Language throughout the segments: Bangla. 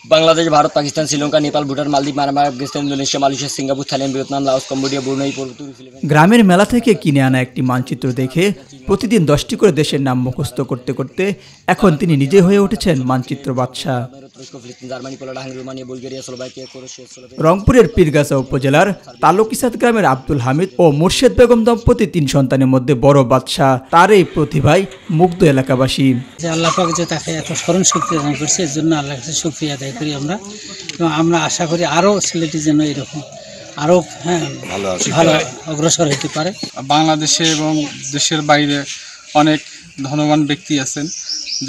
Bangladesh, Bharat, Pakistan, Sri Lanka, Nepal, Bhutan, Maldives, Myanmar, Afghanistan, Indonesia, Malaysia, Singapore, Thailand, Vietnam, Laos, Cambodia, Brunei, Philippines. গ্রামের মেলা থেকে কিনে আনা একটি মানচিত্র দেখে প্রতিদিন 10টি করে দেশের নাম মুখস্থ করতে করতে এখন তিনি নিজে হয়ে উঠেছেন মানচিত্র বাদশাহ। রংপুরের পীরগাছা উপজেলার তালুকিসাদ গ্রামের আব্দুল হামিদ ও মুর্শেদ বেগম দম্পতি 3 সন্তানের মধ্যে বড় বাদশাহ। তার এই প্রতিভায় মুগ্ধ এলাকাবাসী। আল্লাহ পাক যে তাকে এত স্মরণ শক্তি দান করছে, এর জন্য আল্লাহর কাছে শুকরিয়া আদায় করি আমরা। এবং আমরা আশা করি আরও ছেলেটি যেন এরকম আরও ভালো অগ্রসর হতে পারে। বাংলাদেশে এবং দেশের বাইরে অনেক ধনবান ব্যক্তি আছেন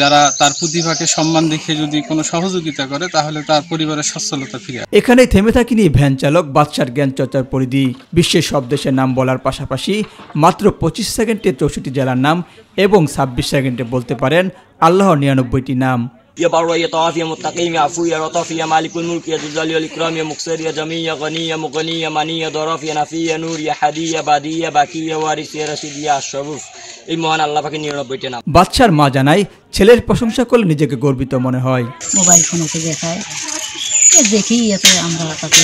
যারা তার প্রতিভাকে সম্মান দেখে যদি কোনো সহযোগিতা করে তাহলে তার পরিবারের সচ্ছলতা ফিরে আসে। এখানেই থেমে থাকেনি ভ্যান চালক বাদশার জ্ঞান চর্চার পরিধি। বিশ্বের সব দেশের নাম বলার পাশাপাশি মাত্র 25 সেকেন্ডে 64 জেলার নাম এবং 26 সেকেন্ডে বলতে পারেন আল্লাহর 99টি নাম। يا بر يا طاف يا متقي يا عفو يا لطف يا مالك الملك يا ذو الجلال والإكرام يا مقصر يا جميع يا غني يا مغني يا مني يا ضراف يا نفي يا نور يا حدي يا بادي يا باقي يا وارث يا رشيد يا الشرف। এই মহান আল্লাহ পাকের 99টি নাম। বাদশার মা জানায় ছেলের প্রশংসা করলে নিজেকে গর্বিত মনে হয়। মোবাইল ফোনেতে দেখায়, দেখি এতে আমরা তাতে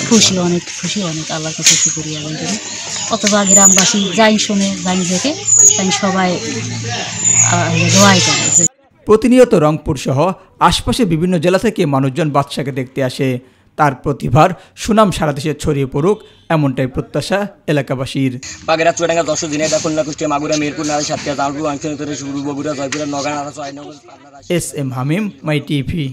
খুশি, অনেক আল্লাহর কাছে শুকরিয়া আদায় করি। অথবা গ্রামবাসী যাই শুনে যাই দেখে তাই সবাই দোয়াই করে। প্রতিনিয়ত রংপুর সহ আশপাশে বিভিন্ন জেলা থেকে মানুষজন বাদশাকে দেখতে আসে। তার প্রতিভার সুনাম সারা দেশে ছড়িয়ে পড়ুক এমনটাই প্রত্যাশা এলাকাবাসীর। বাগেরহাট, চুয়াডাঙ্গা, যশোর, ঝিনাইদহ, খুলনা, কুষ্টিয়া, মাগুরা, মিরপুর, নারায়ণ, সাতক্ষীরা, জামালপুর, অঞ্চল, বগুড়া, জয়পুর, নওগাঁ, এস এম হামিম, মাই টিভি।